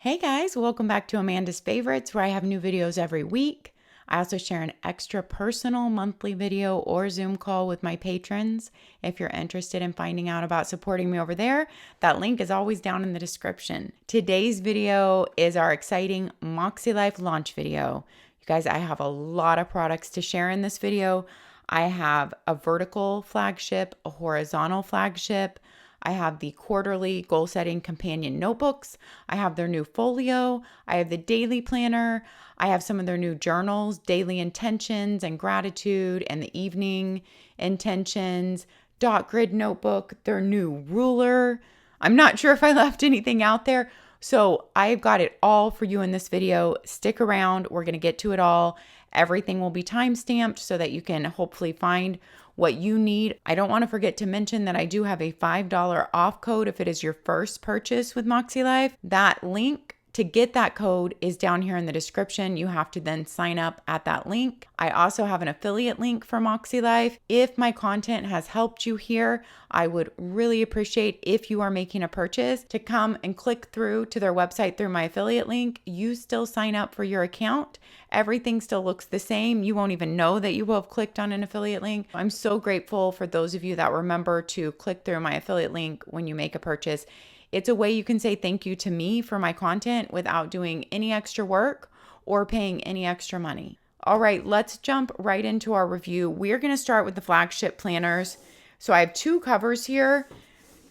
Hey guys, welcome back to Amanda's Favorites, where I have new videos every week. I also share an extra personal monthly video or Zoom call with my patrons. If you're interested in finding out about supporting me over there, that link is always down in the description. Today's video is our exciting MAKSELIFE launch video. You guys, I have a lot of products to share in this video. I have a vertical flagship, a horizontal flagship. I have the quarterly goal setting companion notebooks. I have their new Folio. I have the daily planner. I have some of their new journals, daily intentions and gratitude, and the evening intentions, dot grid notebook, their new ruler. I'm not sure if I left anything out there. So I've got it all for you in this video. Stick around. We're going to get to it all. Everything will be time-stamped so that you can hopefully find what you need. I don't want to forget to mention that I do have a $5 off code if it is your first purchase with MAKSELIFE. That link to get that code is down here in the description. You have to then sign up at that link. I also have an affiliate link for MAKSELIFE. If my content has helped you here, I would really appreciate if you are making a purchase to come and click through to their website through my affiliate link. You still sign up for your account. Everything still looks the same. You won't even know that you will have clicked on an affiliate link. I'm so grateful for those of you that remember to click through my affiliate link when you make a purchase. It's a way you can say thank you to me for my content without doing any extra work or paying any extra money. All right, let's jump right into our review. We're going to start with the flagship planners. So I have two covers here.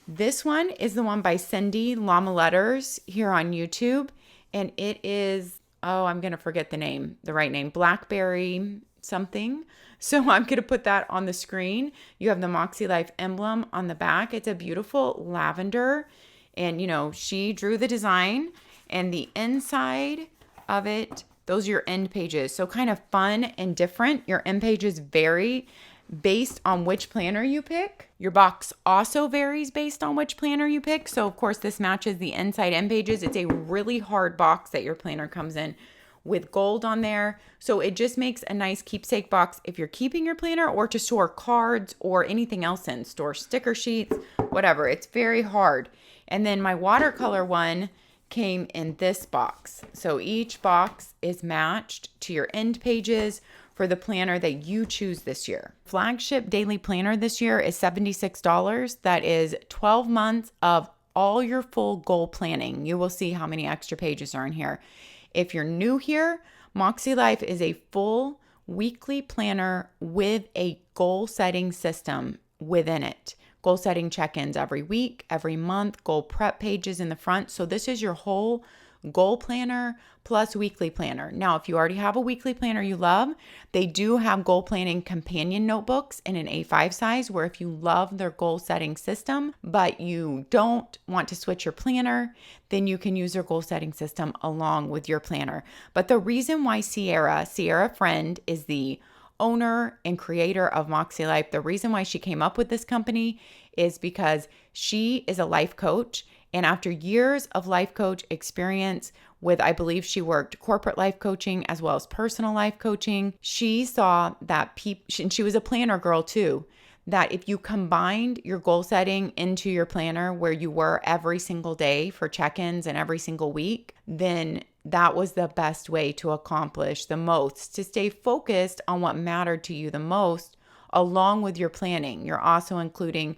This one is the one by Cindy Llama Letters here on YouTube. And it is, I'm going to forget the right name, Blackberry something. So I'm going to put that on the screen. You have the MAKSELIFE emblem on the back. It's a beautiful lavender. And, she drew the design, and the inside of it, those are your end pages. So kind of fun and different. Your end pages vary based on which planner you pick. Your box also varies based on which planner you pick. So, of course, this matches the inside end pages. It's a really hard box that your planner comes in with gold on there. So it just makes a nice keepsake box if you're keeping your planner or to store cards or anything else in, store sticker sheets, whatever. It's very hard. And then my watercolor one came in this box. So each box is matched to your end pages for the planner that you choose this year. Flagship daily planner this year is $76. That is 12 months of all your full goal planning. You will see how many extra pages are in here. If you're new here, MAKSELIFE is a full weekly planner with a goal setting system within it. Goal setting check-ins every week, every month, goal prep pages in the front. So this is your whole goal planner plus weekly planner. Now, if you already have a weekly planner you love, they do have goal planning companion notebooks in an A5 size, where if you love their goal setting system, but you don't want to switch your planner, then you can use their goal setting system along with your planner. But the reason why Sierra Friend, is the owner and creator of MAKSELIFE, the reason why she came up with this company is because she is a life coach. And after years of life coach experience with, I believe she worked corporate life coaching as well as personal life coaching, she saw that and she was a planner girl too, that if you combined your goal setting into your planner where you were every single day for check-ins and every single week, then that was the best way to accomplish the most, to stay focused on what mattered to you the most, along with your planning. You're also including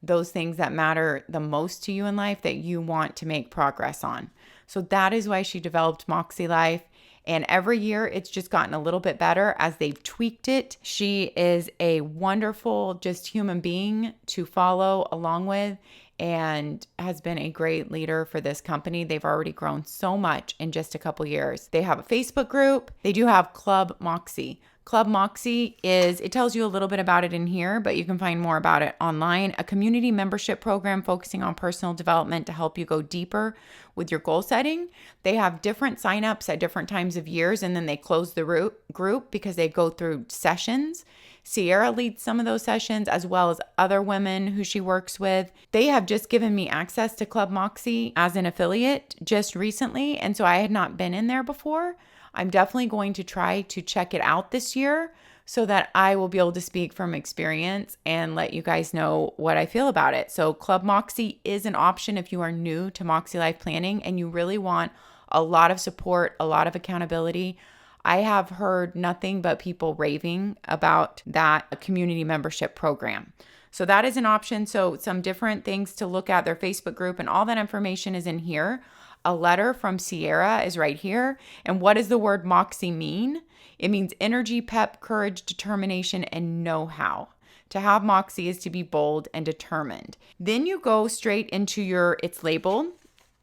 those things that matter the most to you in life that you want to make progress on. So that is why she developed MAKSELIFE. And every year it's just gotten a little bit better as they've tweaked it. She is a wonderful, just human being to follow along with, and has been a great leader for this company. They've already grown so much in just a couple years. They have a Facebook group. They do have Club Moxie. Club Moxie it tells you a little bit about it in here, but you can find more about it online. A community membership program focusing on personal development to help you go deeper with your goal setting. They have different signups at different times of years, and then they close the group because they go through sessions. Sierra leads some of those sessions, as well as other women who she works with. They have just given me access to Club Moxie as an affiliate just recently, and so I had not been in there before. I'm definitely going to try to check it out this year so that I will be able to speak from experience and let you guys know what I feel about it. So Club Moxie is an option if you are new to MAKSELIFE planning and you really want a lot of support, a lot of accountability. I have heard nothing but people raving about that community membership program. So that is an option. So some different things to look at, their Facebook group, and all that information is in here. A letter from Sierra is right here. And what does the word Moxie mean? It means energy, pep, courage, determination, and know-how. To have Moxie is to be bold and determined. Then you go straight into it's labeled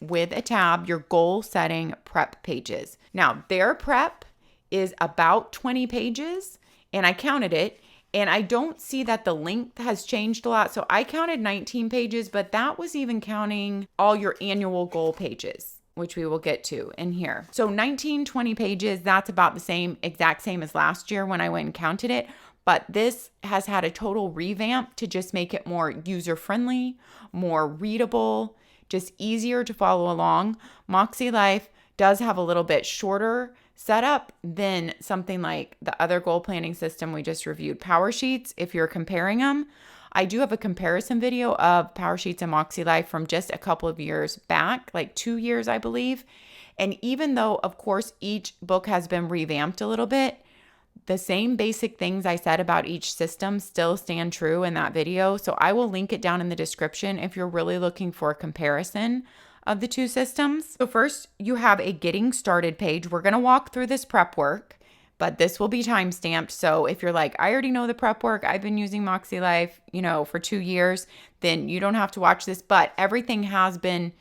with a tab, your goal setting prep pages. Now, their prep is about 20 pages, and I counted it, and I don't see that the length has changed a lot. So I counted 19 pages, but that was even counting all your annual goal pages, which we will get to in here. So 19, 20 pages, that's about the exact same as last year when I went and counted it. But this has had a total revamp to just make it more user-friendly, more readable, just easier to follow along. MAKSELIFE does have a little bit shorter setup than something like the other goal planning system we just reviewed, POWERSHEETS, if you're comparing them. I do have a comparison video of POWERSHEETS and MAKSELIFE from just a couple of years back, like 2 years, I believe. And even though, of course, each book has been revamped a little bit, the same basic things I said about each system still stand true in that video. So I will link it down in the description if you're really looking for a comparison of the two systems. So first, you have a getting started page. We're going to walk through this prep work, but this will be timestamped. So if you're like, I already know the prep work, I've been using MAKSELIFE, for 2 years, then you don't have to watch this, but everything has been,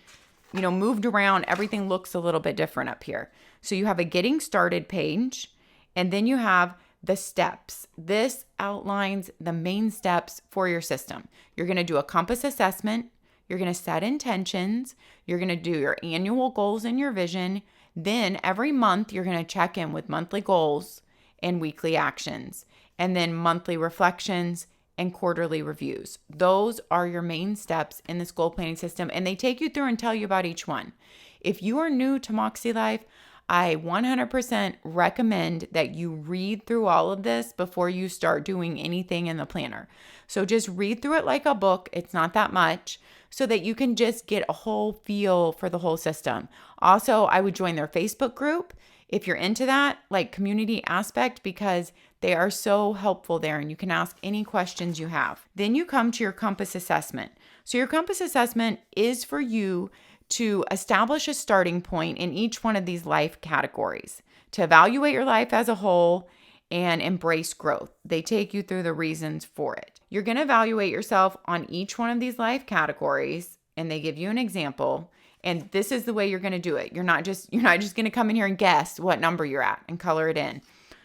moved around. Everything looks a little bit different up here. So you have a getting started page, and then you have the steps. This outlines the main steps for your system. You're going to do a compass assessment. You're going to set intentions. You're going to do your annual goals and your vision. Then every month, you're going to check in with monthly goals and weekly actions, and then monthly reflections and quarterly reviews. Those are your main steps in this goal planning system, and they take you through and tell you about each one. If you are new to MAKSELIFE, I 100% recommend that you read through all of this before you start doing anything in the planner. So just read through it like a book. It's not that much, so that you can just get a whole feel for the whole system. Also, I would join their Facebook group if you're into that, like community aspect, because they are so helpful there and you can ask any questions you have. Then you come to your compass assessment. So your compass assessment is for you to establish a starting point in each one of these life categories, to evaluate your life as a whole and embrace growth. They take you through the reasons for it. You're going to evaluate yourself on each one of these life categories, and they give you an example. And this is the way you're going to do it. You're not just going to come in here and guess what number you're at and color it in.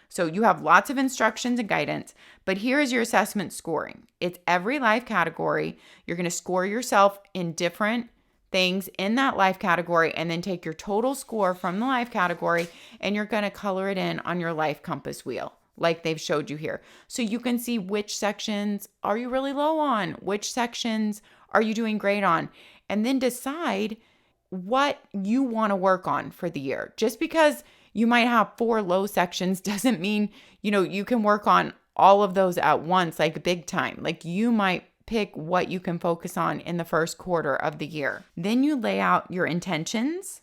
So you have lots of instructions and guidance, but here is your assessment scoring. It's every life category. You're going to score yourself in different things in that life category, and then take your total score from the life category, and you're going to color it in on your life compass wheel like they've showed you here. So you can see which sections are you really low on, which sections are you doing great on, and then decide what you want to work on for the year. Just because you might have 4 low sections doesn't mean, you can work on all of those at once, like big time. Like you might pick what you can focus on in the first quarter of the year. Then you lay out your intentions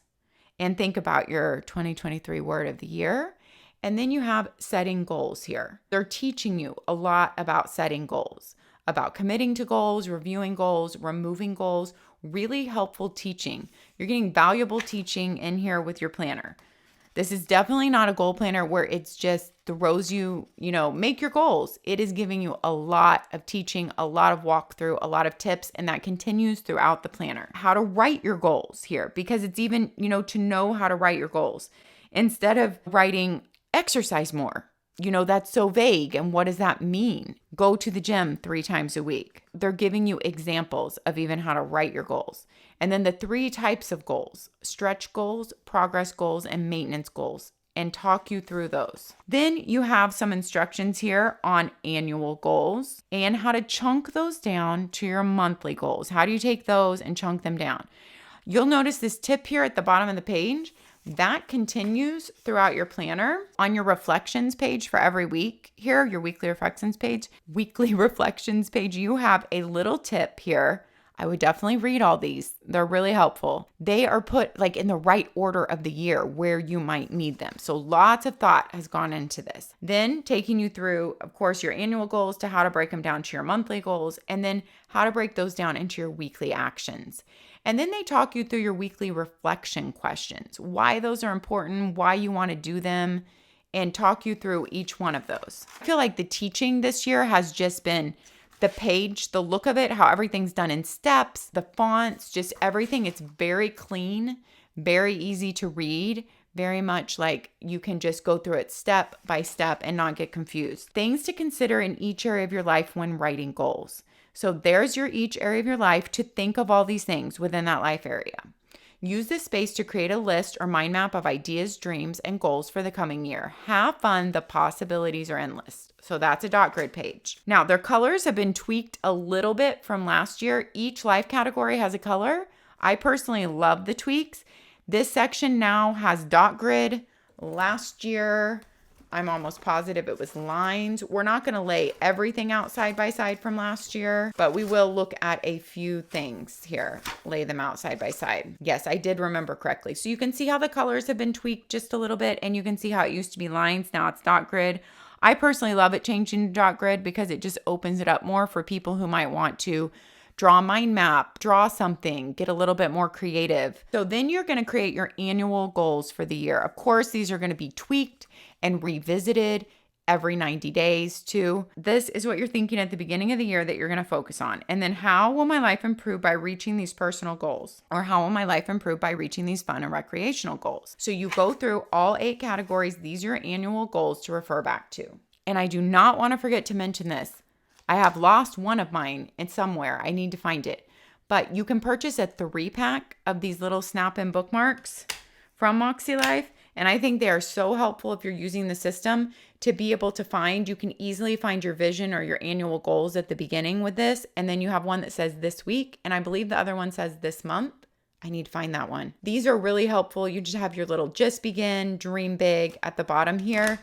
and think about your 2023 word of the year. And then you have setting goals here. They're teaching you a lot about setting goals, about committing to goals, reviewing goals, removing goals. Really helpful teaching. You're getting valuable teaching in here with your planner. This is definitely not a goal planner where it's just throws you, make your goals. It is giving you a lot of teaching, a lot of walkthrough, a lot of tips, and that continues throughout the planner. How to write your goals here, because it's even, to know how to write your goals. Instead of writing exercise more, that's so vague. And what does that mean? Go to the gym 3 times a week. They're giving you examples of even how to write your goals. And then the 3 types of goals: stretch goals, progress goals, and maintenance goals, and talk you through those. Then you have some instructions here on annual goals and how to chunk those down to your monthly goals. How do you take those and chunk them down? You'll notice this tip here at the bottom of the page. That continues throughout your planner. On your reflections page for every week here, your weekly reflections page, you have a little tip here. I would definitely read all these. They're really helpful. They are put like in the right order of the year where you might need them. So lots of thought has gone into this. Then taking you through, of course, your annual goals to how to break them down to your monthly goals, and then how to break those down into your weekly actions. And then they talk you through your weekly reflection questions, why those are important, why you want to do them, and talk you through each one of those. I feel like the teaching this year has just been the page, the look of it, how everything's done in steps, the fonts, just everything. It's very clean, very easy to read, very much like you can just go through it step by step and not get confused. Things to consider in each area of your life when writing goals. So there's your each area of your life to think of all these things within that life area. Use this space to create a list or mind map of ideas, dreams, and goals for the coming year. Have fun. The possibilities are endless. So that's a dot grid page. Now, their colors have been tweaked a little bit from last year. Each life category has a color. I personally love the tweaks. This section now has dot grid. Last year, I'm almost positive it was lines. We're not going to lay everything out side by side from last year, but we will look at a few things here, lay them out side by side. Yes, I did remember correctly. So you can see how the colors have been tweaked just a little bit, and you can see how it used to be lines. Now it's dot grid. I personally love it changing to dot grid because it just opens it up more for people who might want to draw a mind map, draw something, get a little bit more creative. So then you're going to create your annual goals for the year. Of course, these are going to be tweaked and revisited every 90 days too. This is what you're thinking at the beginning of the year that you're going to focus on. And then how will my life improve by reaching these personal goals? Or how will my life improve by reaching these fun and recreational goals? So you go through all 8 categories. These are your annual goals to refer back to. And I do not want to forget to mention this. I have lost one of mine in somewhere. I need to find it. But you can purchase a 3-pack of these little snap-in bookmarks from MAKSELIFE. And I think they are so helpful if you're using the system to be able to find. You can easily find your vision or your annual goals at the beginning with this. And then you have one that says this week. And I believe the other one says this month. I need to find that one. These are really helpful. You just have your little just begin, dream big at the bottom here.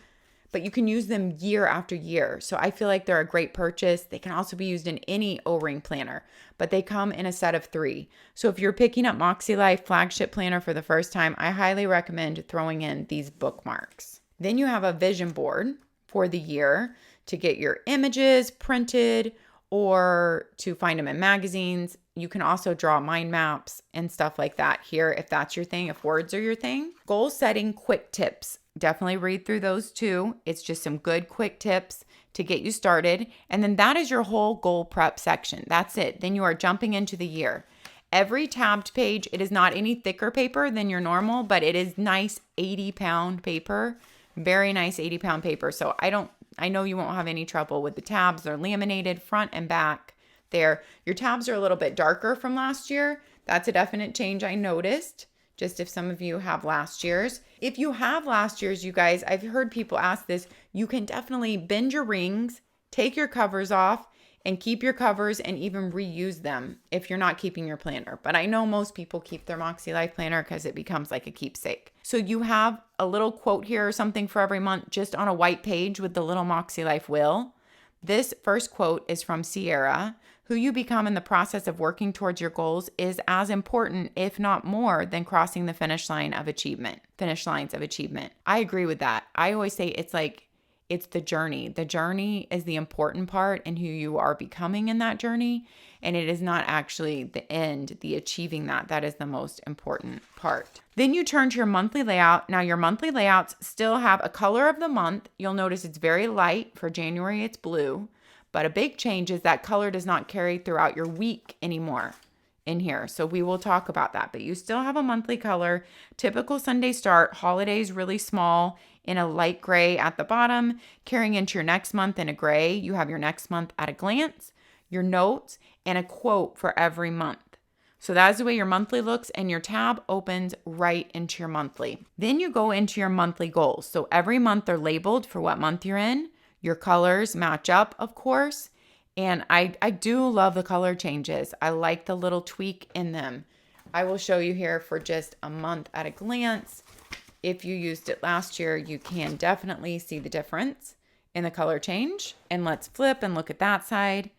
But you can use them year after year. So I feel like they're a great purchase. They can also be used in any O-ring planner, but they come in a set of 3. So if you're picking up MAKSELIFE flagship planner for the first time, I highly recommend throwing in these bookmarks. Then you have a vision board for the year to get your images printed or to find them in magazines. You can also draw mind maps and stuff like that here if that's your thing, if words are your thing. Goal setting quick tips. Definitely read through those too. It's just some good quick tips to get you started. And then that is your whole goal prep section. That's it. Then you are jumping into the year. Every tabbed page, it is not any thicker paper than your normal, but it is nice 80-pound paper. Very nice 80-pound paper. So I know you won't have any trouble with the tabs. They're laminated front and back there. Your tabs are a little bit darker from last year. That's a definite change I noticed. Just if some of you have last year's. If you have last year's, you guys, I've heard people ask this, you can definitely bend your rings, take your covers off, and keep your covers and even reuse them if you're not keeping your planner. But I know most people keep their MAKSELIFE planner because it becomes like a keepsake. So you have a little quote here or something for every month just on a white page with the little MAKSELIFE wheel. This first quote is from Sierra. Who you become in the process of working towards your goals is as important, if not more, than crossing the finish lines of achievement. I agree with that. I always say it's the journey. The journey is the important part and who you are becoming in that journey. And it is not actually the end, the achieving that. That is the most important part. Then you turn to your monthly layout. Now your monthly layouts still have a color of the month. You'll notice it's very light. For January, it's blue. But a big change is that color does not carry throughout your week anymore in here. So we will talk about that. But you still have a monthly color. Typical Sunday start. Holidays really small in a light gray at the bottom. Carrying into your next month in a gray. You have your next month at a glance, your notes, and a quote for every month. So that is the way your monthly looks, and your tab opens right into your monthly. Then you go into your monthly goals. So every month they're labeled for what month you're in. Your colors match up, of course. And I do love the color changes. I like the little tweak in them. I will show you here for just a month at a glance. If you used it last year, you can definitely see the difference in the color change. And let's flip and look at that side.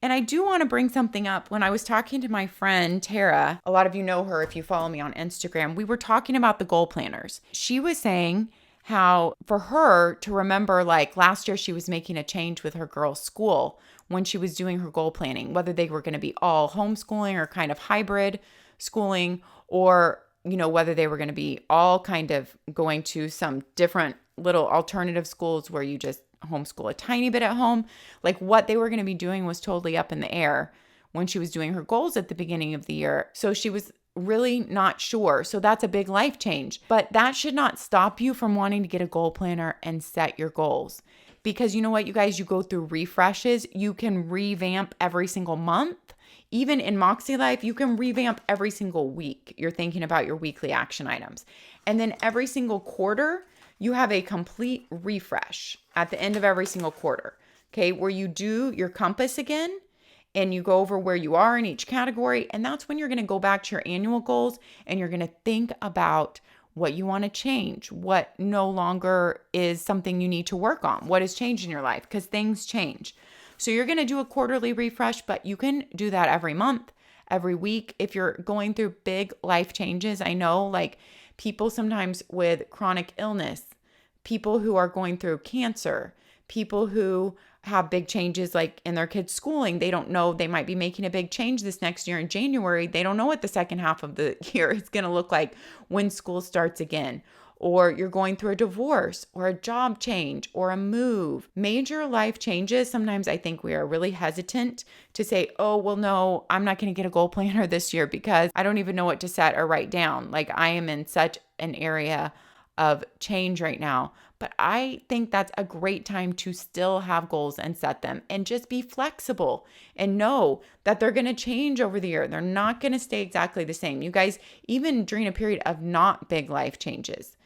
And I do want to bring something up. When I was talking to my friend Tara, a lot of you know her if you follow me on Instagram, we were talking about the goal planners. She was saying how for her to remember, like last year, she was making a change with her girls' school when she was doing her goal planning, whether they were going to be all homeschooling or kind of hybrid schooling, or, you know, whether they were going to be all kind of going to some different little alternative schools where you just homeschool a tiny bit at home. Like what they were going to be doing was totally up in the air when she was doing her goals at the beginning of the year. So she was really not sure. So that's a big life change. But that should not stop you from wanting to get a goal planner and set your goals. Because you know what, you guys, you go through refreshes. You can revamp every single month. Even in MAKSELIFE, you can revamp every single week. You're thinking about your weekly action items. And then every single quarter, you have a complete refresh at the end of every single quarter, okay, where you do your compass again and you go over where you are in each category. And that's when you're going to go back to your annual goals and you're going to think about what you want to change, what no longer is something you need to work on, what has changed in your life, because things change. So you're going to do a quarterly refresh, but you can do that every month, every week. If you're going through big life changes, I know like people sometimes with chronic illness, people who are going through cancer, people who have big changes like in their kids' schooling, they don't know, they might be making a big change this next year in January. They don't know what the second half of the year is going to look like when school starts again. Or you're going through a divorce or a job change or a move. Major life changes. Sometimes I think we are really hesitant to say, oh, well, no, I'm not going to get a goal planner this year because I don't even know what to set or write down. Like I am in such an area of change right now. But I think that's a great time to still have goals and set them and just be flexible and know that they're going to change over the year. They're not going to stay exactly the same. You guys, even during a period of not big life changes,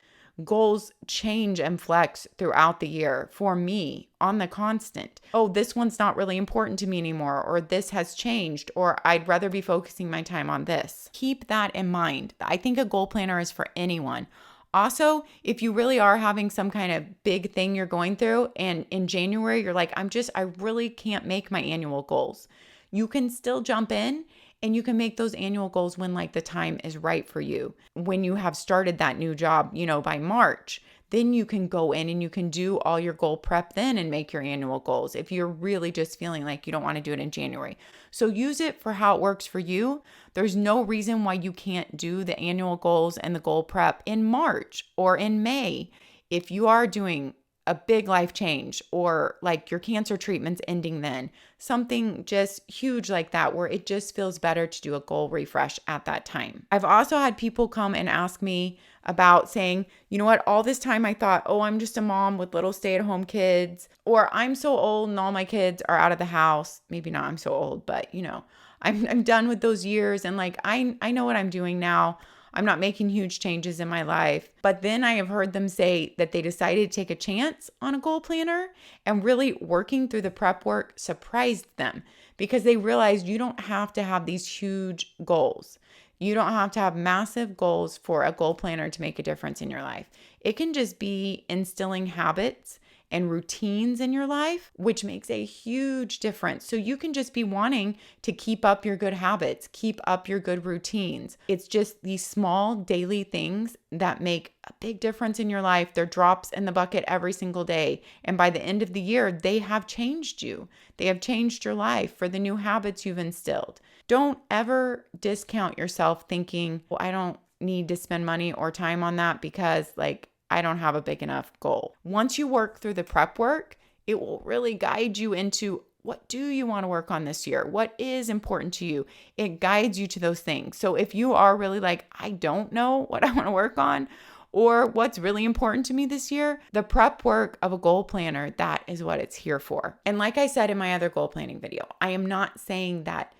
goals change and flex throughout the year for me on the constant. Oh, this one's not really important to me anymore, or this has changed, or I'd rather be focusing my time on this. Keep that in mind. I think a goal planner is for anyone. Also, if you really are having some kind of big thing you're going through and in January, you're like, I really can't make my annual goals. You can still jump in and you can make those annual goals when like the time is right for you. When you have started that new job, you know, by March, then you can go in and you can do all your goal prep then and make your annual goals if you're really just feeling like you don't want to do it in January. So use it for how it works for you. There's no reason why you can't do the annual goals and the goal prep in March or in May if you are doing a big life change or like your cancer treatment's ending then, something just huge like that where it just feels better to do a goal refresh at that time. I've also had people come and ask me about saying, you know what, all this time I thought, oh, I'm just a mom with little stay-at-home kids, or I'm so old and all my kids are out of the house. Maybe not I'm so old, but you know, I'm done with those years and like I know what I'm doing now. I'm not making huge changes in my life. But then I have heard them say that they decided to take a chance on a goal planner and really working through the prep work surprised them because they realized you don't have to have these huge goals. You don't have to have massive goals for a goal planner to make a difference in your life. It can just be instilling habits and routines in your life, which makes a huge difference. So you can just be wanting to keep up your good habits, keep up your good routines. It's just these small daily things that make a big difference in your life. They're drops in the bucket every single day. And by the end of the year, they have changed you. They have changed your life for the new habits you've instilled. Don't ever discount yourself thinking, well, I don't need to spend money or time on that because like, I don't have a big enough goal. Once you work through the prep work, it will really guide you into what do you want to work on this year? What is important to you? It guides you to those things. So if you are really like, I don't know what I want to work on or what's really important to me this year, the prep work of a goal planner, that is what it's here for. And like I said in my other goal planning video, I am not saying that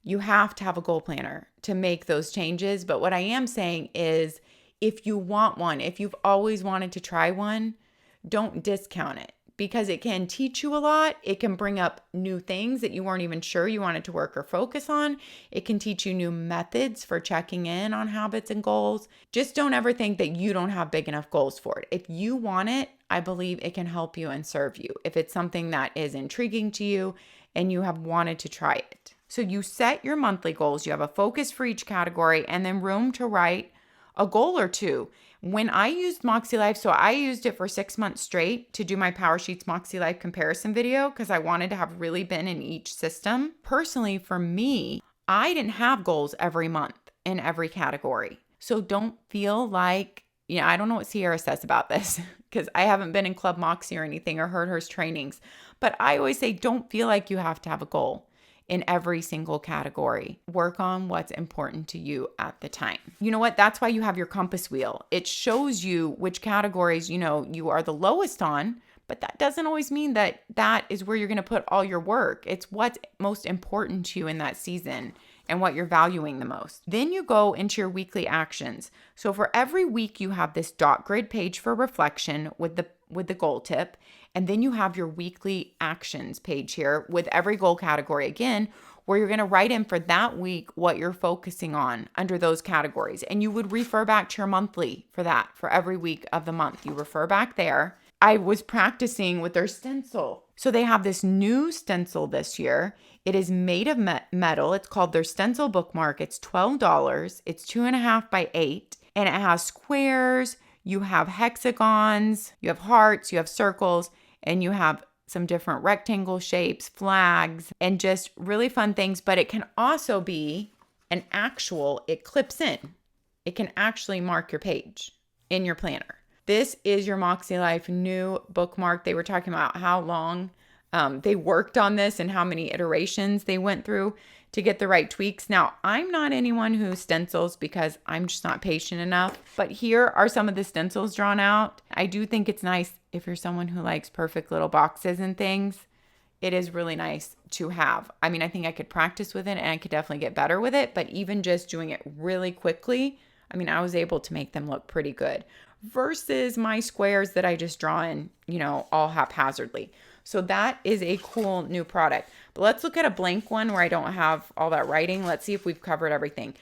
you have to have a goal planner to make those changes. But what I am saying is, if you want one, if you've always wanted to try one, don't discount it. because it can teach you a lot. It can bring up new things that you weren't even sure you wanted to work or focus on. It can teach you new methods for checking in on habits and goals. Just don't ever think that you don't have big enough goals for it. If you want it, I believe it can help you and serve you. If it's something that is intriguing to you and you have wanted to try it. So you set your monthly goals. You have a focus for each category and then room to write a goal or two. When I used MAKSELIFE, so I used it for 6 months straight to do my POWERSHEETS MAKSELIFE comparison video because I wanted to have really been in each system. Personally, for me, I didn't have goals every month in every category. So don't feel like, I don't know what Sierra says about this because I haven't been in Club Moxie or anything or heard her trainings, but I always say don't feel like you have to have a goal in every single category. Work on what's important to you at the time. You know what? That's why you have your compass wheel. It shows you which categories, you are the lowest on, but that doesn't always mean that that is where you're going to put all your work. It's what's most important to you in that season and what you're valuing the most. Then you go into your weekly actions. So for every week, you have this dot grid page for reflection with the goal tip. And then you have your weekly actions page here with every goal category again, where you're going to write in for that week what you're focusing on under those categories. And you would refer back to your monthly for that, for every week of the month. You refer back there. I was practicing with their stencil. So they have this new stencil this year. It is made of metal. It's called their Stencil Bookmark. It's $12. It's 2.5 by 8. And it has squares. You have hexagons. You have hearts. You have circles. And you have some different rectangle shapes, flags, and just really fun things. But it can also be it clips in. It can actually mark your page in your planner. This is your MAKSELIFE new bookmark. They were talking about how long they worked on this and how many iterations they went through to get the right tweaks. Now, I'm not anyone who stencils because I'm just not patient enough, but here are some of the stencils drawn out. I do think it's nice if you're someone who likes perfect little boxes and things. It is really nice to have. I mean, I think I could practice with it and I could definitely get better with it, but even just doing it really quickly, I was able to make them look pretty good versus my squares that I just draw in, all haphazardly. So that is a cool new product. But let's look at a blank one where I don't have all that writing. Let's see if we've covered everything.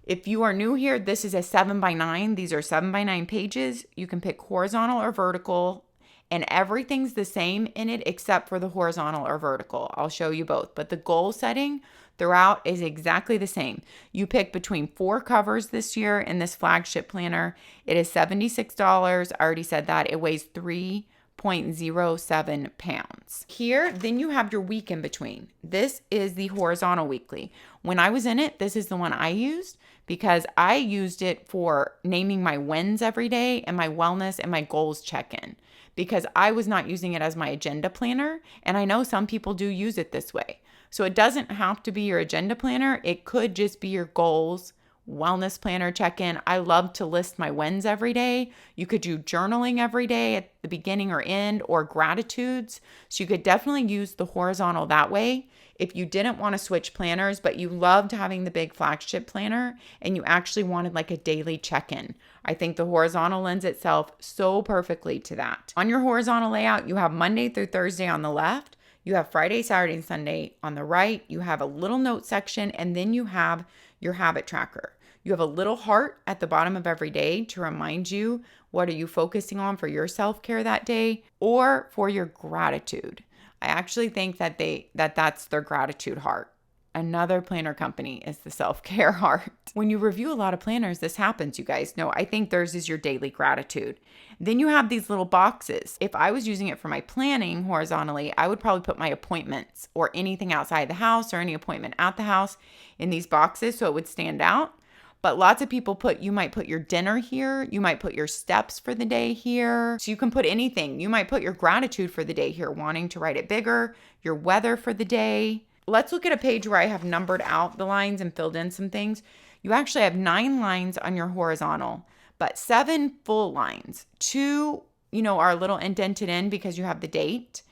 If you are new here, this is a 7x9. These are 7x9 pages. You can pick horizontal or vertical, and everything's the same in it except for the horizontal or vertical. I'll show you both. But the goal setting throughout is exactly the same. You pick between 4 covers this year in this flagship planner. It is $76. I already said that. It weighs 3.07 pounds. Here, then you have your week in between. This is the horizontal weekly. When I was in it, this is the one I used because I used it for naming my wins every day and my wellness and my goals check-in because I was not using it as my agenda planner. And I know some people do use it this way. So it doesn't have to be your agenda planner. It could just be your goals wellness planner check-in. I love to list my wins every day. You could do journaling every day at the beginning or end or gratitudes. So you could definitely use the horizontal that way. If you didn't want to switch planners, but you loved having the big flagship planner and you actually wanted like a daily check-in, I think the horizontal lends itself so perfectly to that. On your horizontal layout, you have Monday through Thursday on the left. You have Friday, Saturday, and Sunday on the right. You have a little note section, and then you have your habit tracker. You have a little heart at the bottom of every day to remind you what are you focusing on for your self-care that day or for your gratitude. I actually think that that's their gratitude heart. Another planner company is the self-care heart. When you review a lot of planners, this happens, you guys. No, I think theirs is your daily gratitude. Then you have these little boxes. If I was using it for my planning horizontally, I would probably put my appointments or anything outside the house or any appointment at the house in these boxes so it would stand out. But lots of people you might put your dinner here. You might put your steps for the day here. So you can put anything. You might put your gratitude for the day here, wanting to write it bigger, your weather for the day. Let's look at a page where I have numbered out the lines and filled in some things. You actually have 9 lines on your horizontal, but 7 full lines. 2, are a little indented in because you have the date.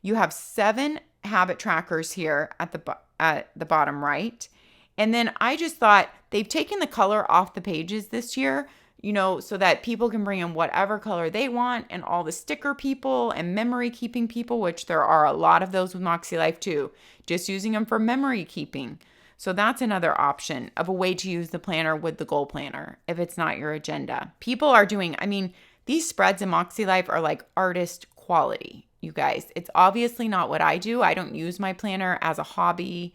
You have 7 habit trackers here at the bottom right. And then I just thought they've taken the color off the pages this year. you know, so that people can bring in whatever color they want, and all the sticker people and memory keeping people, which there are a lot of those with MAKSELIFE too, just using them for memory keeping. So that's another option of a way to use the planner with the goal planner if it's not your agenda. People are doing, I mean, these spreads in MAKSELIFE are like artist quality, you guys. It's obviously not what I do. I don't use my planner as a hobby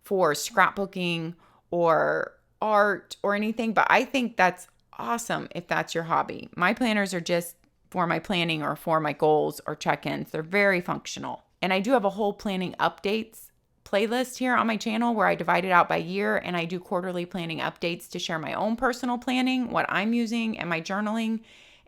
for scrapbooking or art or anything, but I think that's awesome if that's your hobby. My planners are just for my planning or for my goals or check-ins. They're very functional. And I do have a whole planning updates playlist here on my channel where I divide it out by year, and I do quarterly planning updates to share my own personal planning, what I'm using, and my journaling.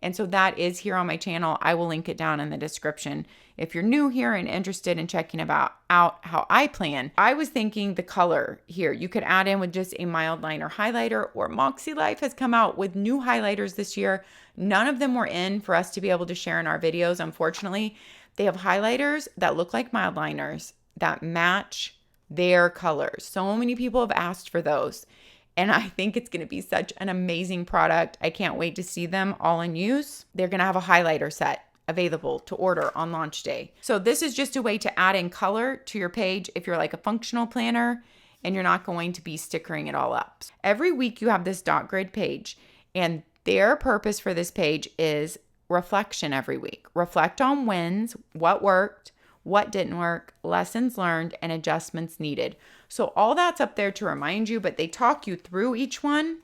And so that is here on my channel. I will link it down in the description if you're new here and interested in checking out how I plan. I was thinking the color here, you could add in with just a mild liner highlighter, or MAKSELIFE has come out with new highlighters this year. None of them were in for us to be able to share in our videos, unfortunately. They have highlighters that look like mild liners that match their colors. So many people have asked for those, and I think it's going to be such an amazing product. I can't wait to see them all in use. They're going to have a highlighter set available to order on launch day. So this is just a way to add in color to your page if you're like a functional planner and you're not going to be stickering it all up. Every week you have this dot grid page, and their purpose for this page is reflection every week. Reflect on wins, what worked, what didn't work, lessons learned, and adjustments needed. So all that's up there to remind you, but they talk you through each one.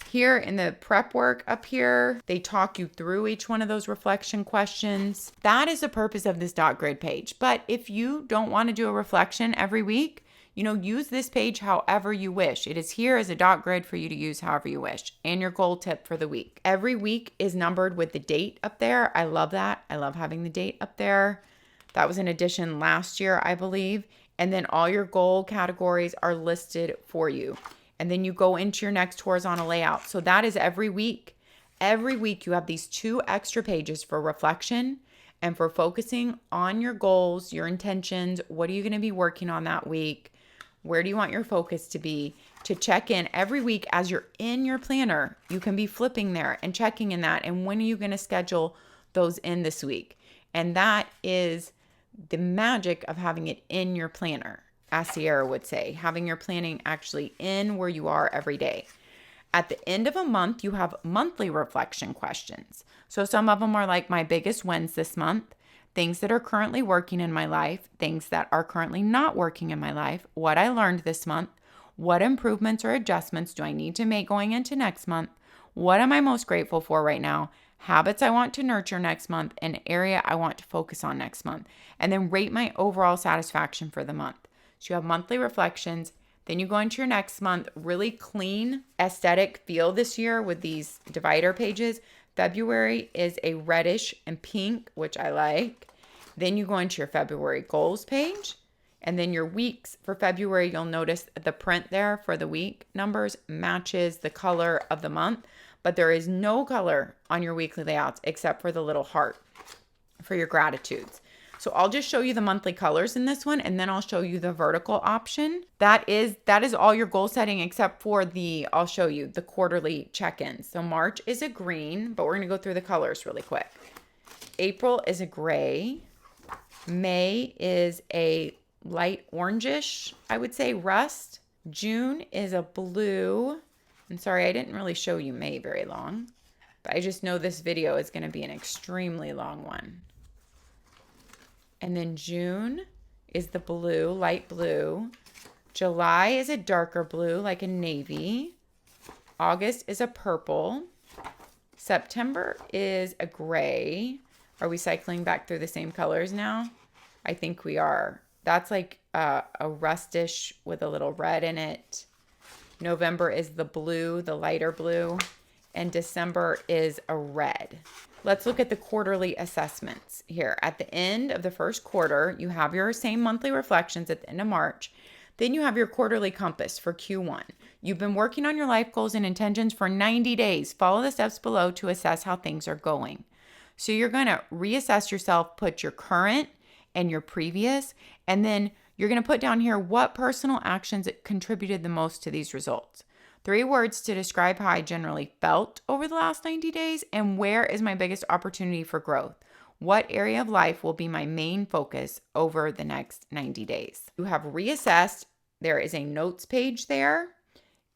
Here in the prep work up here, they talk you through each one of those reflection questions. That is the purpose of this dot grid page. But if you don't want to do a reflection every week, you know, use this page however you wish. It is here as a dot grid for you to use however you wish. And your goal tip for the week. Every week is numbered with the date up there. I love that. I love having the date up there. That was an addition last year, I believe. And then all your goal categories are listed for you. And then you go into your next horizontal layout. So that is every week. Every week you have these 2 extra pages for reflection and for focusing on your goals, your intentions. What are you going to be working on that week? Where do you want your focus to be? To check in every week as you're in your planner. You can be flipping there and checking in that. And when are you going to schedule those in this week? And that is the magic of having it in your planner, as Sierra would say, having your planning actually in where you are every day. At the end of a month, you have monthly reflection questions. So some of them are like my biggest wins this month, things that are currently working in my life, things that are currently not working in my life, what I learned this month, what improvements or adjustments do I need to make going into next month, what am I most grateful for right now, habits I want to nurture next month, an area I want to focus on next month, and then rate my overall satisfaction for the month. So you have monthly reflections, then you go into your next month, really clean aesthetic feel this year with these divider pages. February is a reddish and pink, which I like. Then you go into your February goals page, and then your weeks for February, you'll notice the print there for the week numbers matches the color of the month. But there is no color on your weekly layouts except for the little heart for your gratitudes. So I'll just show you the monthly colors in this one, and then I'll show you the vertical option. That is all your goal setting except for I'll show you the quarterly check-ins. So March is a green, but we're going to go through the colors really quick. April is a gray. May is a light orangish, I would say, rust. June is a blue. I'm sorry, I didn't really show you May very long, but I just know this video is going to be an extremely long one. And then June is the blue, light blue. July is a darker blue, like a navy. August is a purple. September is a gray. Are we cycling back through the same colors now? I think we are. That's like a rustish with a little red in it. November is the blue, the lighter blue, and December is a red. Let's look at the quarterly assessments here. At the end of the first quarter, you have your same monthly reflections at the end of March. Then you have your quarterly compass for Q1. You've been working on your life goals and intentions for 90 days. Follow the steps below to assess how things are going. So you're going to reassess yourself, put your current and your previous, and then you're going to put down here what personal actions contributed the most to these results. 3 words to describe how I generally felt over the last 90 days, and where is my biggest opportunity for growth? What area of life will be my main focus over the next 90 days? You have reassessed. There is a notes page there,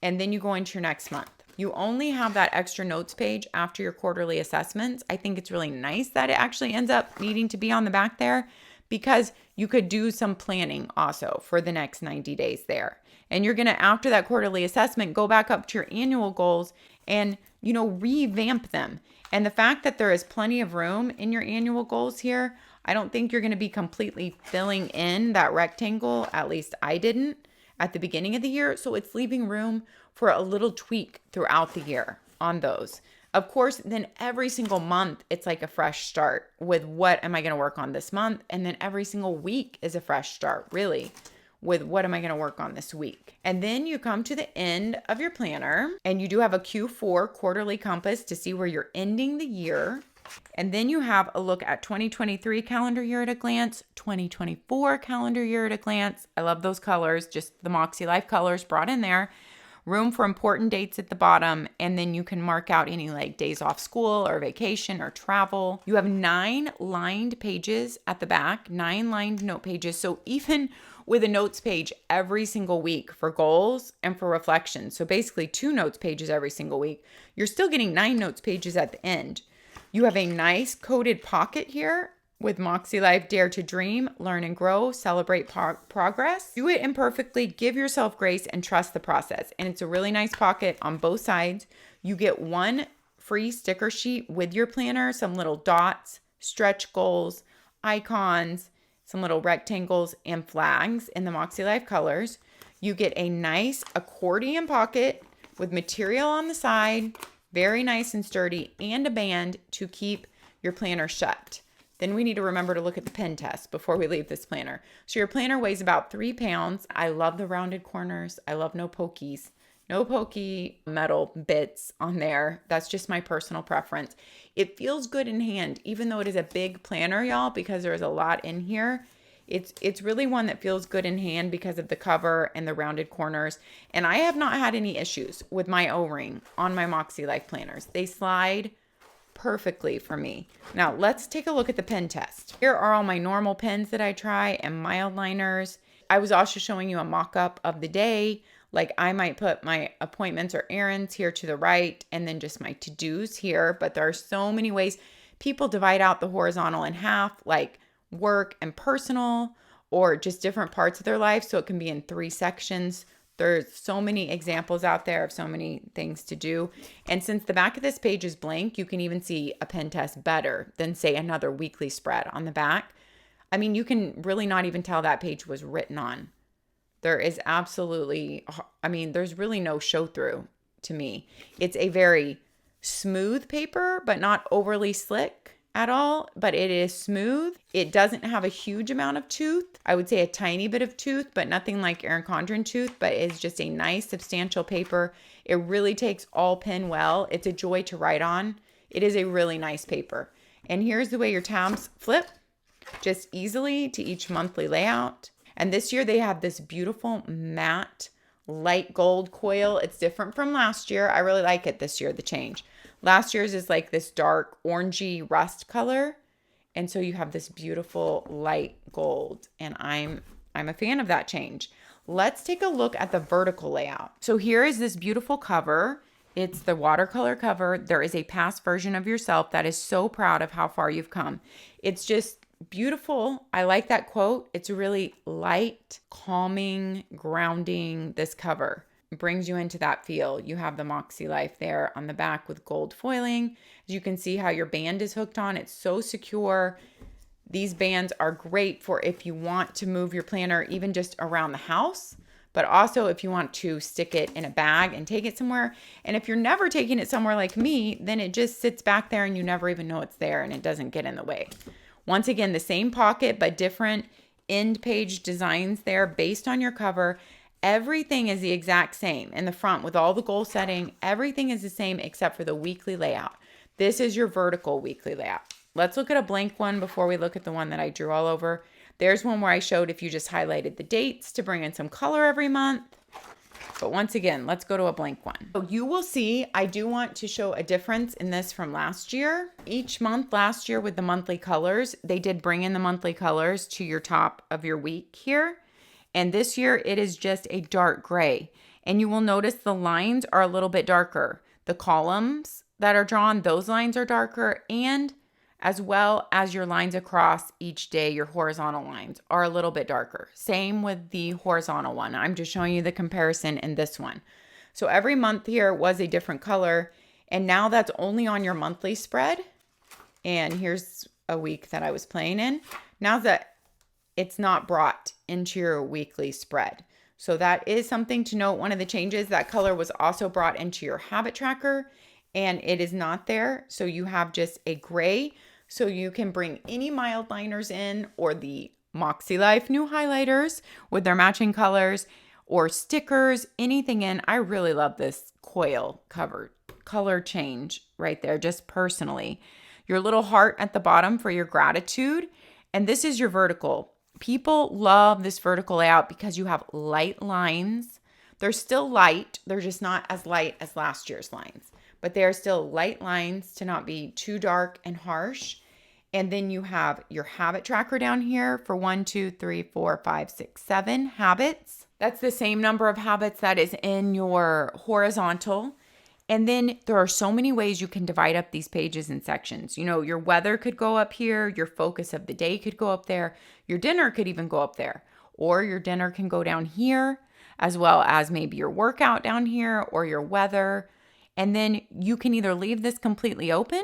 and then you go into your next month. You only have that extra notes page after your quarterly assessments. I think it's really nice that it actually ends up needing to be on the back there, because you could do some planning also for the next 90 days there. And you're going to, after that quarterly assessment, go back up to your annual goals and, revamp them. And the fact that there is plenty of room in your annual goals here, I don't think you're going to be completely filling in that rectangle. At least I didn't at the beginning of the year. So it's leaving room for a little tweak throughout the year on those. Of course, then every single month, it's like a fresh start with what am I going to work on this month? And then every single week is a fresh start, really, with what am I going to work on this week? And then you come to the end of your planner, and you do have a Q4 quarterly compass to see where you're ending the year. And then you have a look at 2023 calendar year at a glance, 2024 calendar year at a glance. I love those colors, just the MAKSELIFE colors brought in there. Room for important dates at the bottom, and then you can mark out any like days off school or vacation or travel. You have 9 lined pages at the back, 9 lined note pages. So even with a notes page every single week for goals and for reflection, so basically 2 notes pages every single week, you're still getting 9 notes pages at the end. You have a nice coded pocket here with MAKSELIFE, Dare to Dream, Learn and Grow, Celebrate Progress. Do it imperfectly, give yourself grace, and trust the process. And it's a really nice pocket on both sides. You get 1 free sticker sheet with your planner, some little dots, stretch goals, icons, some little rectangles, and flags in the MAKSELIFE colors. You get a nice accordion pocket with material on the side, very nice and sturdy, and a band to keep your planner shut. Then we need to remember to look at the pen test before we leave this planner. So your planner weighs about 3 pounds. I love the rounded corners. I love no pokies. No pokey metal bits on there. That's just my personal preference. It feels good in hand, even though it is a big planner, y'all, because there is a lot in here. It's really one that feels good in hand because of the cover and the rounded corners. And I have not had any issues with my O-ring on my MAKSELIFE planners. They slide perfectly for me. Now let's take a look at the pen test. Here are all my normal pens that I try and mild liners. I was also showing you a mock-up of the day. Like I might put my appointments or errands here to the right and then just my to-dos here. But there are so many ways people divide out the horizontal in half, like work and personal, or just different parts of their life. So it can be in 3 sections. There's so many examples out there of so many things to do. And since the back of this page is blank, you can even see a pen test better than, say, another weekly spread on the back. I mean, you can really not even tell that page was written on. There is absolutely, there's really no show through to me. It's a very smooth paper, but not overly slick at all, but it is smooth. It doesn't have a huge amount of tooth. I would say a tiny bit of tooth, but nothing like Erin Condren tooth, but it's just a nice substantial paper. It really takes all pen well. It's a joy to write on. It is a really nice paper. And here's the way your tabs flip just easily to each monthly layout. And this year they have this beautiful matte light gold coil. It's different from last year. I really like it this year, the change. Last year's is like this dark orangey rust color. And so you have this beautiful light gold. And I'm a fan of that change. Let's take a look at the vertical layout. So here is this beautiful cover. It's the watercolor cover. There is a past version of yourself that is so proud of how far you've come. It's just beautiful. I like that quote. It's really light, calming, grounding, this cover. Brings you into that feel. You have the MAKSELIFE there on the back with gold foiling. As you can see how your band is hooked on. It's so secure. These bands are great for if you want to move your planner even just around the house, but also if you want to stick it in a bag and take it somewhere. And if you're never taking it somewhere like me, then it just sits back there and you never even know it's there and it doesn't get in the way. Once again, the same pocket, but different end page designs there based on your cover. Everything is the exact same in the front with all the goal setting. Everything is the same except for the weekly layout. This is your vertical weekly layout. Let's look at a blank one before we look at the one that I drew all over. There's one where I showed if you just highlighted the dates to bring in some color every month. But once again, let's go to a blank one. So you will see, I do want to show a difference in this from last year. Each month last year with the monthly colors, they did bring in the monthly colors to your top of your week here. And this year it is just a dark gray. And you will notice the lines are a little bit darker. The columns that are drawn, those lines are darker, and as well as your lines across each day, your horizontal lines are a little bit darker. Same with the horizontal one. I'm just showing you the comparison in this one. So every month here was a different color, and now that's only on your monthly spread. And here's a week that I was playing in. Now that it's not brought into your weekly spread. So that is something to note. One of the changes, that color was also brought into your habit tracker, and it is not there. So you have just a gray. So you can bring any mild liners in, or the MAKSELIFE new highlighters with their matching colors, or stickers, anything in. I really love this coil color change right there, just personally. Your little heart at the bottom for your gratitude. And this is your vertical. People love this vertical layout because you have light lines. They're still light. They're just not as light as last year's lines, but they are still light lines to not be too dark and harsh. And then you have your habit tracker down here for 1, 2, 3, 4, 5, 6, 7 habits. That's the same number of habits that is in your horizontal. And then there are so many ways you can divide up these pages in sections. You know, your weather could go up here. Your focus of the day could go up there. Your dinner could even go up there. Or your dinner can go down here, as well as maybe your workout down here or your weather. And then you can either leave this completely open.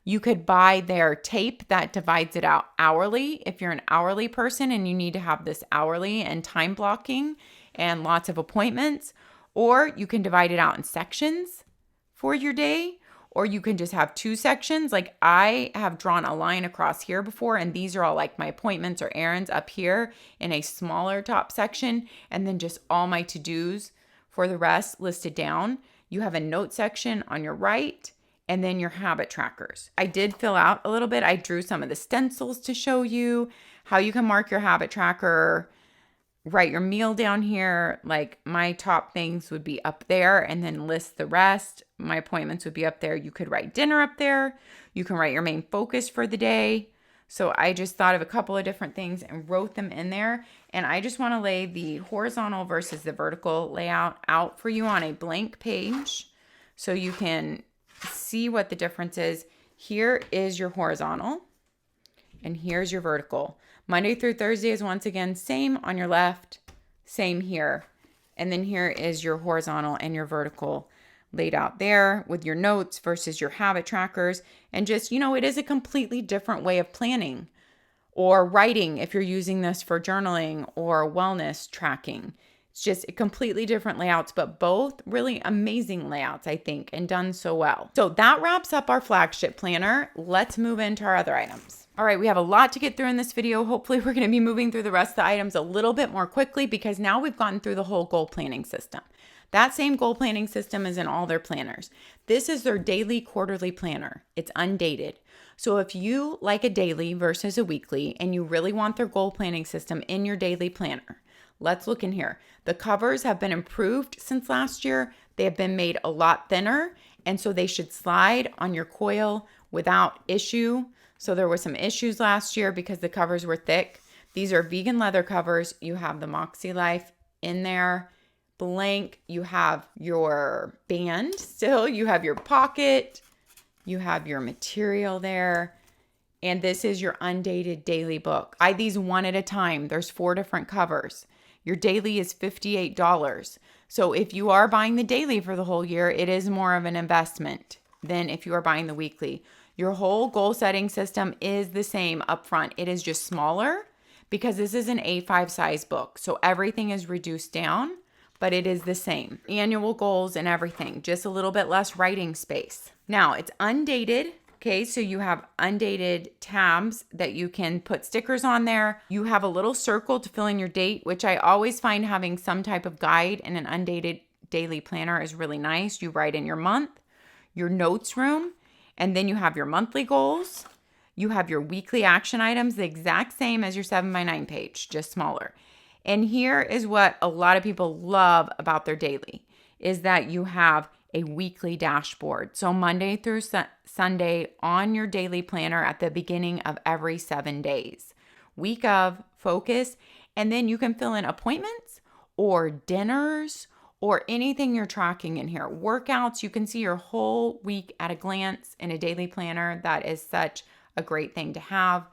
You could buy their tape that divides it out hourly if you're an hourly person and you need to have this hourly and time blocking and lots of appointments. Or you can divide it out in sections for your day, or you can just have 2 sections. Like I have drawn a line across here before, and these are all like my appointments or errands up here in a smaller top section, and then just all my to-dos for the rest listed down. You have a note section on your right, and then your habit trackers. I did fill out a little bit. I drew some of the stencils to show you how you can mark your habit tracker. Write your meal down here. Like my top things would be up there, and then list the rest. My appointments would be up there. You could write dinner up there. You can write your main focus for the day. So I just thought of a couple of different things and wrote them in there. And I just want to lay the horizontal versus the vertical layout out for you on a blank page so you can see what the difference is. Here is your horizontal, and here's your vertical. Monday through Thursday is once again same on your left, same here. And then here is your horizontal and your vertical laid out there with your notes versus your habit trackers. And just, you know, it is a completely different way of planning or writing if you're using this for journaling or wellness tracking. It's just completely different layouts, but both really amazing layouts, I think, and done so well. So that wraps up our flagship planner. Let's move into our other items. All right, we have a lot to get through in this video. Hopefully we're going to be moving through the rest of the items a little bit more quickly because now we've gotten through the whole goal planning system. That same goal planning system is in all their planners. This is their daily, quarterly planner. It's undated. So if you like a daily versus a weekly and you really want their goal planning system in your daily planner, let's look in here. The covers have been improved since last year. They have been made a lot thinner, and so they should slide on your coil without issue. So there were some issues last year because the covers were thick. These are vegan leather covers. You have the MAKSELIFE in there, blank. You have your band still. You have your pocket. You have your material there. And this is your undated daily book. Buy these one at a time. There's 4 different covers. Your daily is $58. So if you are buying the daily for the whole year, it is more of an investment than if you are buying the weekly. Your whole goal setting system is the same up front. It is just smaller because this is an A5 size book. So everything is reduced down, but it is the same. Annual goals and everything, just a little bit less writing space. Now it's undated. Okay, so you have undated tabs that you can put stickers on there. You have a little circle to fill in your date, which I always find having some type of guide in an undated daily planner is really nice. You write in your month, your notes room, and then you have your monthly goals. You have your weekly action items, the exact same as your 7x9 page, just smaller. And here is what a lot of people love about their daily, is that you have a weekly dashboard. So Monday through Sunday on your daily planner at the beginning of every 7 days. Week of, focus, and then you can fill in appointments or dinners or anything you're tracking in here. Workouts, you can see your whole week at a glance in a daily planner. That is such a great thing to have.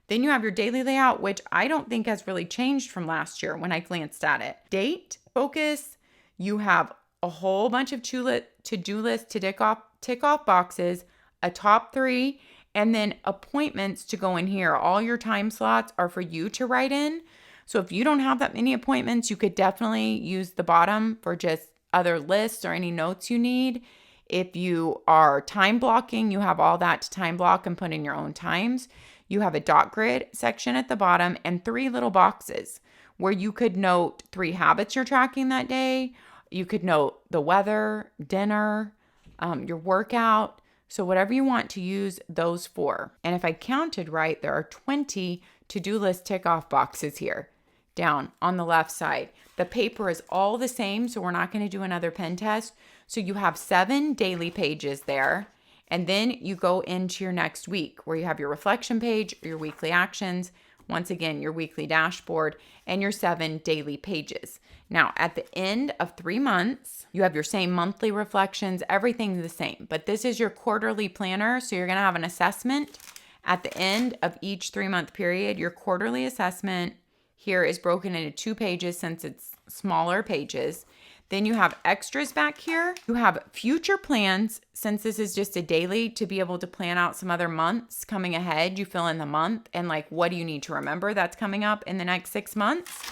Then you have your daily layout, which I don't think has really changed from last year when I glanced at it. Date, focus, you have a whole bunch of to-do lists to tick off boxes, a top 3, and then appointments to go in here. All your time slots are for you to write in. So if you don't have that many appointments, you could definitely use the bottom for just other lists or any notes you need. If you are time blocking, you have all that to time block and put in your own times. You have a dot grid section at the bottom and 3 little boxes where you could note 3 habits you're tracking that day. You could note the weather, dinner, your workout. So whatever you want to use those for. And if I counted right, there are 20 to-do list tick off boxes here down on the left side. The paper is all the same, so we're not going to do another pen test. So you have 7 daily pages there. And then you go into your next week where you have your reflection page, your weekly actions, once again, your weekly dashboard, and your 7 daily pages. Now, at the end of 3 months, you have your same monthly reflections, everything's the same. But this is your quarterly planner, so you're going to have an assessment at the end of each 3-month period. Your quarterly assessment here is broken into 2 pages since it's smaller pages. Then you have extras back here. You have future plans, since this is just a daily, to be able to plan out some other months coming ahead. You fill in the month and like, what do you need to remember that's coming up in the next 6 months?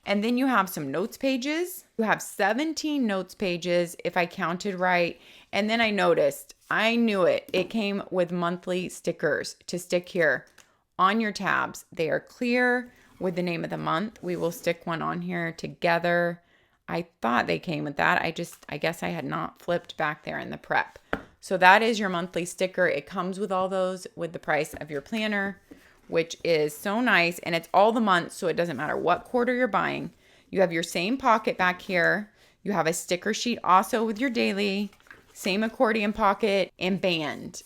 And then you have some notes pages. You have 17 notes pages, if I counted right. And then I noticed, I knew it. It came with monthly stickers to stick here on your tabs. They are clear with the name of the month. We will stick one on here together. I thought they came with that. I guess I had not flipped back there in the prep. So that is your monthly sticker. It comes with all those with the price of your planner, which is so nice. And it's all the months, so it doesn't matter what quarter you're buying. You have your same pocket back here. You have a sticker sheet also with your daily, same accordion pocket and band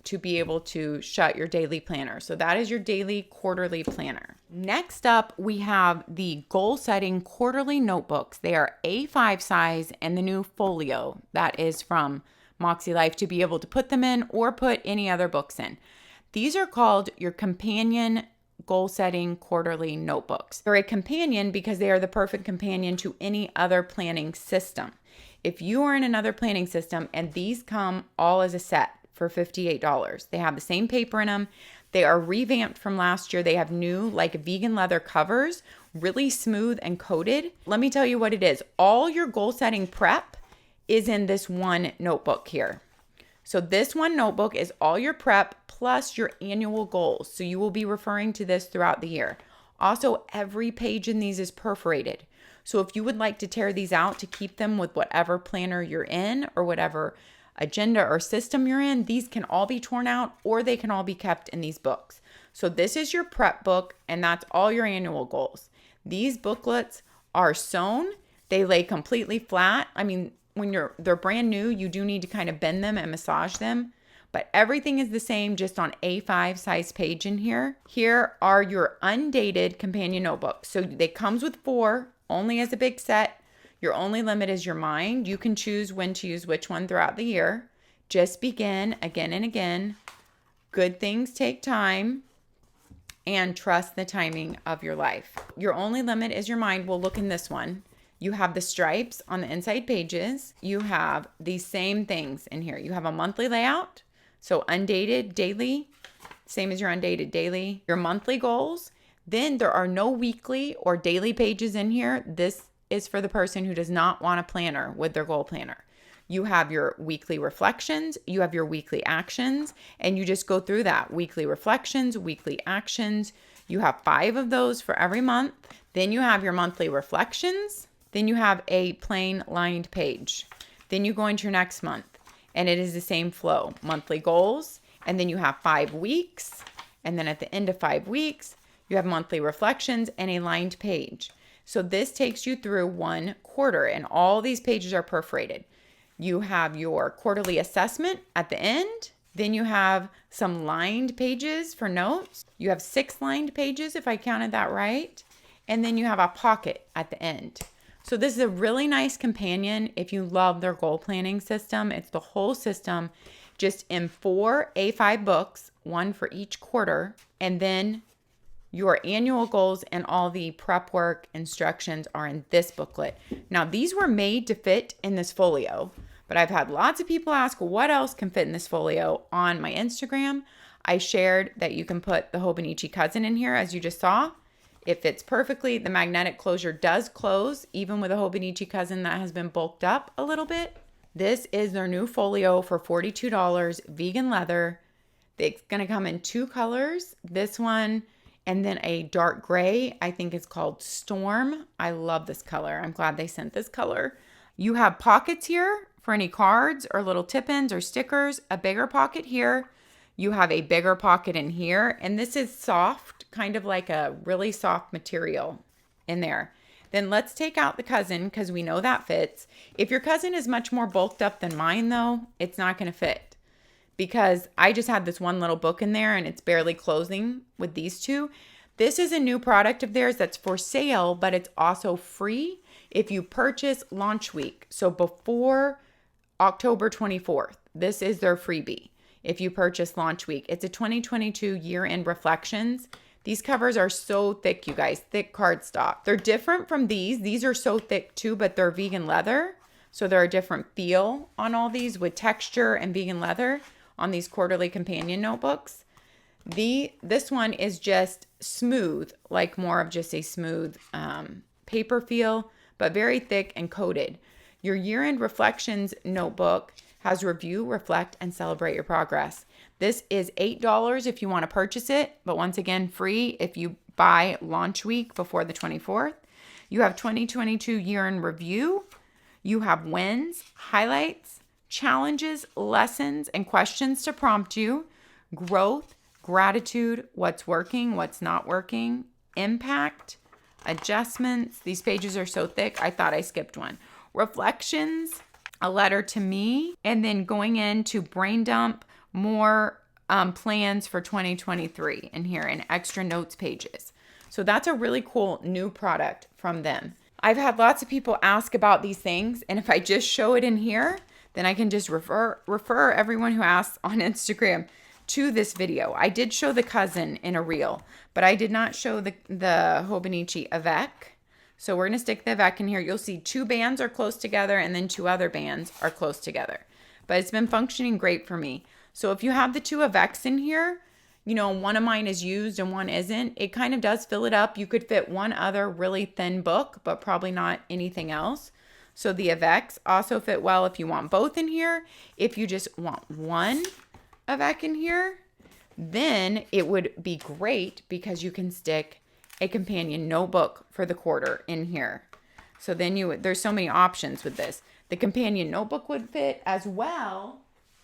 to be able to shut your daily planner. So that is your daily quarterly planner. Next up, we have the goal setting quarterly notebooks. They are A5 size and the new Folio that is from MAKSELIFE to be able to put them in or put any other books in. These are called your companion goal setting quarterly notebooks. They're a companion because they are the perfect companion to any other planning system. If you are in another planning system, and these come all as a set for $58. They have the same paper in them. They are revamped from last year. They have new like vegan leather covers, really smooth and coated. Let me tell you what it is. All your goal setting prep is in this one notebook here. So this one notebook is all your prep plus your annual goals. So you will be referring to this throughout the year. Also, every page in these is perforated. So if you would like to tear these out to keep them with whatever planner you're in or whatever agenda or system you're in, these can all be torn out or they can all be kept in these books. So this is your prep book and that's all your annual goals. These booklets are sewn. They lay completely flat. I mean, when they're brand new, you do need to kind of bend them and massage them, but everything is the same, just on A5 size page in here. Here are your undated companion notebooks. So they comes with 4, only as a big set. Your only limit is your mind. You can choose when to use which one throughout the year. Just begin again and again. Good things take time. And trust the timing of your life. Your only limit is your mind. We'll look in this one. You have the stripes on the inside pages. You have these same things in here. You have a monthly layout. So undated, daily, same as your undated daily. Your monthly goals. Then there are no weekly or daily pages in here. This is for the person who does not want a planner with their goal planner. You have your weekly reflections, you have your weekly actions, and you just go through that. Weekly reflections, weekly actions. You have 5 of those for every month. Then you have your monthly reflections. Then you have a plain lined page. Then you go into your next month, and it is the same flow. Monthly goals, and then you have 5 weeks. And then at the end of 5 weeks, you have monthly reflections and a lined page. So this takes you through one quarter, and all these pages are perforated. You have your quarterly assessment at the end. Then you have some lined pages for notes. You have 6 lined pages, if I counted that right. And then you have a pocket at the end. So this is a really nice companion if you love their goal planning system. It's the whole system just in 4 A5 books, one for each quarter. And then your annual goals and all the prep work instructions are in this booklet. Now, these were made to fit in this folio, but I've had lots of people ask what else can fit in this folio. On my Instagram, I shared that you can put the Hobonichi Cousin in here, as you just saw. It fits perfectly. The magnetic closure does close, even with a Hobonichi Cousin that has been bulked up a little bit. This is their new folio for $42, vegan leather. It's going to come in 2 colors. This one and then a dark gray, I think it's called Storm. I love this color. I'm glad they sent this color. You have pockets here for any cards or little tip-ins or stickers, a bigger pocket here. You have a bigger pocket in here, and this is soft, kind of like a really soft material in there. Then let's take out the cousin because we know that fits. If your cousin is much more bulked up than mine though, it's not going to fit because I just had this one little book in there and it's barely closing with these two. This is a new product of theirs that's for sale, but it's also free if you purchase launch week. So before October 24th, this is their freebie. If you purchase launch week, it's a 2022 year-end reflections. These covers are so thick, you guys, thick cardstock. They're different from these. These are so thick too, but they're vegan leather. So they're a different feel on all these with texture and vegan leather on these quarterly companion notebooks. This one is just smooth, like more of just a smooth paper feel, but very thick and coated. Your year-end reflections notebook has review, reflect, and celebrate your progress. This is $8 if you want to purchase it, but once again, free if you buy launch week before the 24th. You have 2022 year-end review. You have wins, highlights, challenges, lessons, and questions to prompt you, growth, gratitude, what's working, what's not working, impact, adjustments. These pages are so thick, I thought I skipped one. Reflections, a letter to me, and then going into brain dump, more plans for 2023 in here and extra notes pages. So that's a really cool new product from them. I've had lots of people ask about these things, and if I just show it in here, then I can just refer everyone who asks on Instagram to this video. I did show the cousin in a reel, but I did not show the Hobonichi Avec. So we're going to stick the Avec in here. You'll see 2 bands are close together and then 2 other bands are close together. But it's been functioning great for me. So if you have the 2 Avecs in here, you know, one of mine is used and one isn't, it kind of does fill it up. You could fit one other really thin book, but probably not anything else. So the Avecs also fit well if you want both in here. If you just want one Avec in here, then it would be great because you can stick a companion notebook for the quarter in here. So then there's so many options with this. The companion notebook would fit, as well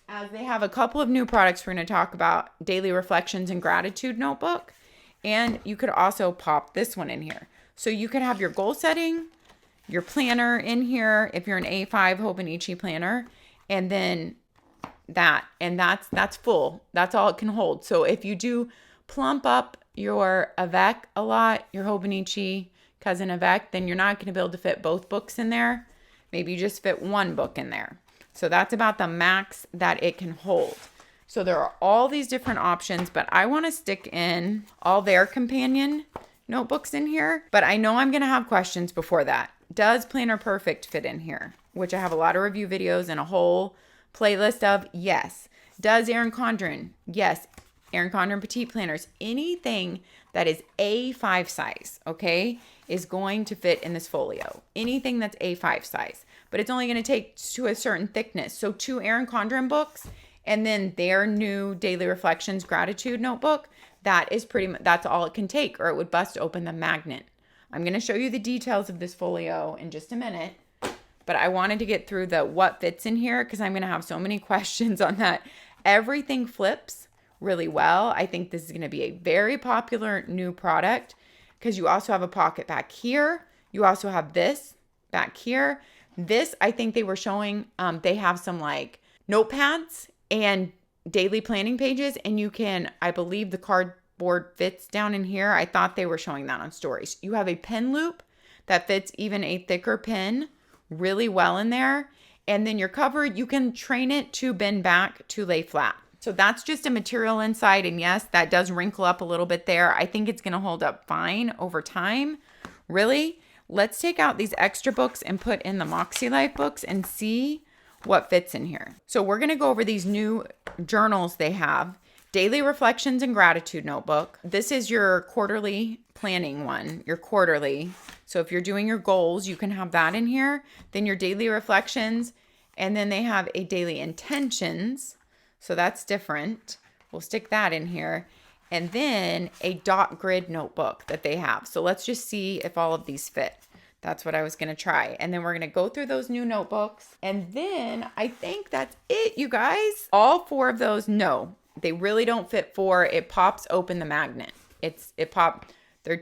as they have a couple of new products we're going to talk about, daily reflections and gratitude notebook. And you could also pop this one in here. So you could have your goal setting, your planner in here if you're an A5 Hobonichi planner, and then that's full. That's all it can hold. So if you do plump up your Avec a lot, your Hobonichi Cousin Avec, then you're not going to be able to fit both books in there. Maybe you just fit one book in there. So that's about the max that it can hold. So there are all these different options, but I want to stick in all their companion notebooks in here. But I know I'm going to have questions before that. Does Planner Perfect fit in here? Which I have a lot of review videos and a whole playlist of. Yes. Does Erin Condren? Yes. Erin Condren Petite Planners. Anything that is A5 size, okay, is going to fit in this folio. Anything that's A5 size. But it's only going to take to a certain thickness. So 2 Erin Condren books and then their new Daily Reflections Gratitude Notebook, that's all it can take, or it would bust open the magnet. I'm going to show you the details of this folio in just a minute, but I wanted to get through the what fits in here because I'm going to have so many questions on that. Everything flips really well. I think this is going to be a very popular new product because you also have a pocket back here. You also have this back here. This, I think they were showing, they have some like notepads and daily planning pages, and you can, I believe the cardboard fits down in here. I thought they were showing that on stories. You have a pen loop that fits even a thicker pen really well in there. And then your cover, you can train it to bend back to lay flat. So that's just a material inside. And yes, that does wrinkle up a little bit there. I think it's going to hold up fine over time. Really, let's take out these extra books and put in the MAKSELIFE books and see what fits in here. So we're going to go over these new journals they have. Daily Reflections and Gratitude Notebook. This is your quarterly planning one, your quarterly. So if you're doing your goals, you can have that in here. Then your daily reflections, and then they have a daily intentions. So that's different. We'll stick that in here. And then a dot grid notebook that they have. So let's just see if all of these fit. That's what I was going to try. And then we're going to go through those new notebooks. And then I think that's it, you guys. All 4 of those, no, they really don't fit 4. It pops open the magnet. They're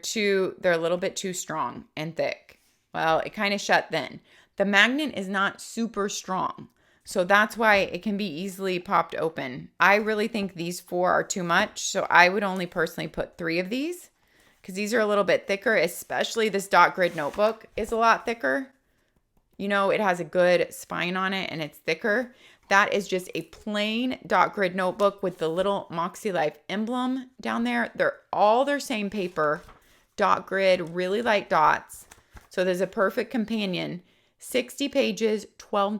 a little bit too strong and thick. Well, it kind of shut then. The magnet is not super strong. So that's why it can be easily popped open. I really think these 4 are too much. So I would only personally put 3 of these because these are a little bit thicker, especially this dot grid notebook is a lot thicker. You know, it has a good spine on it and it's thicker. That is just a plain dot grid notebook with the little MAKSELIFE emblem down there. They're all their same paper. Dot grid, really light dots. So there's a perfect companion. 60 pages, $12,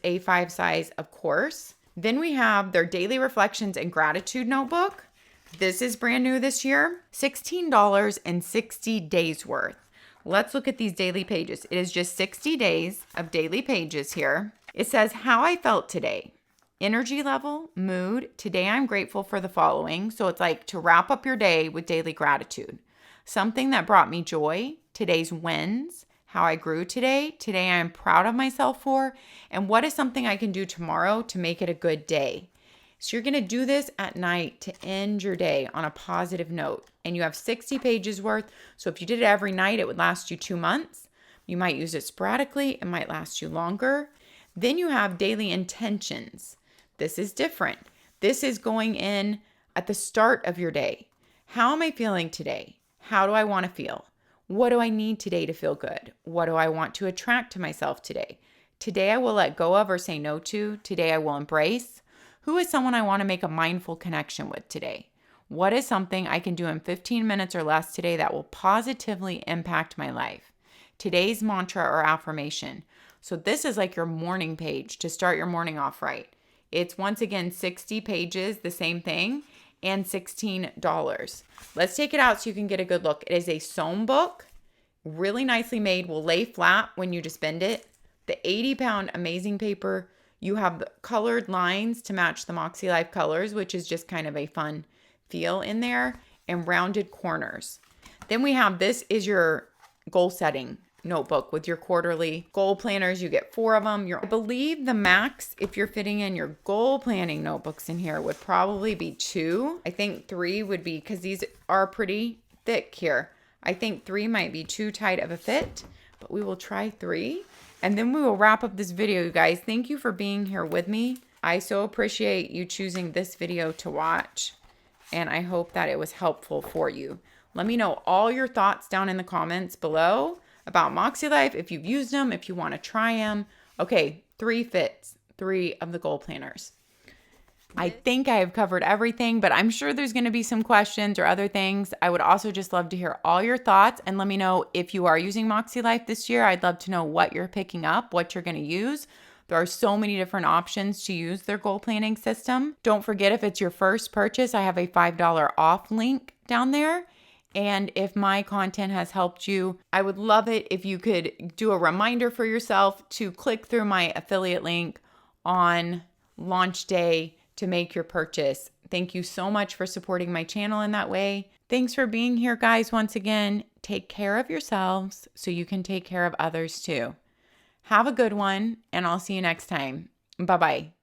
A5 size, of course. Then we have their Daily Reflections and Gratitude Notebook. This is brand new this year. $16 and 60 days worth. Let's look at these daily pages. It is just 60 days of daily pages here. It says how I felt today. Energy level, mood. Today I'm grateful for the following. So it's like to wrap up your day with daily gratitude. Something that brought me joy. Today's wins. How I grew today. Today I'm proud of myself for. And what is something I can do tomorrow to make it a good day? So you're going to do this at night to end your day on a positive note. And you have 60 pages worth. So if you did it every night, it would last you 2 months. You might use it sporadically. It might last you longer. Then you have daily intentions. This is different. This is going in at the start of your day. How am I feeling today? How do I want to feel? What do I need today to feel good? What do I want to attract to myself today? Today I will let go of or say no to. Today I will embrace. Who is someone I want to make a mindful connection with today? What is something I can do in 15 minutes or less today that will positively impact my life? Today's mantra or affirmation. So this is like your morning page to start your morning off right. It's once again 60 pages, the same thing, and $16. Let's take it out so you can get a good look. It is a sewn book, really nicely made, will lay flat when you just bend it. The 80-pound amazing paper. You have colored lines to match the MAKSELIFE colors, which is just kind of a fun feel in there, and rounded corners. Then we have, this is your goal setting notebook with your quarterly goal planners. You get 4 of them. I believe the max, if you're fitting in your goal planning notebooks in here, would probably be 2. I think 3 would be, because these are pretty thick here. I think 3 might be too tight of a fit, but we will try 3. And then we will wrap up this video, you guys. Thank you for being here with me. I so appreciate you choosing this video to watch, and I hope that it was helpful for you. Let me know all your thoughts down in the comments below about MAKSELIFE, if you've used them, if you want to try them. Okay, 3 fits, 3 of the goal planners. I think I have covered everything, but I'm sure there's going to be some questions or other things. I would also just love to hear all your thoughts, and let me know if you are using MAKSELIFE this year. I'd love to know what you're picking up, what you're going to use. There are so many different options to use their goal planning system. Don't forget, if it's your first purchase, I have a $5 off link down there. And if my content has helped you, I would love it if you could do a reminder for yourself to click through my affiliate link on launch day to make your purchase. Thank you so much for supporting my channel in that way. Thanks for being here, guys. Once again, take care of yourselves so you can take care of others too. Have a good one, and I'll see you next time. Bye-bye.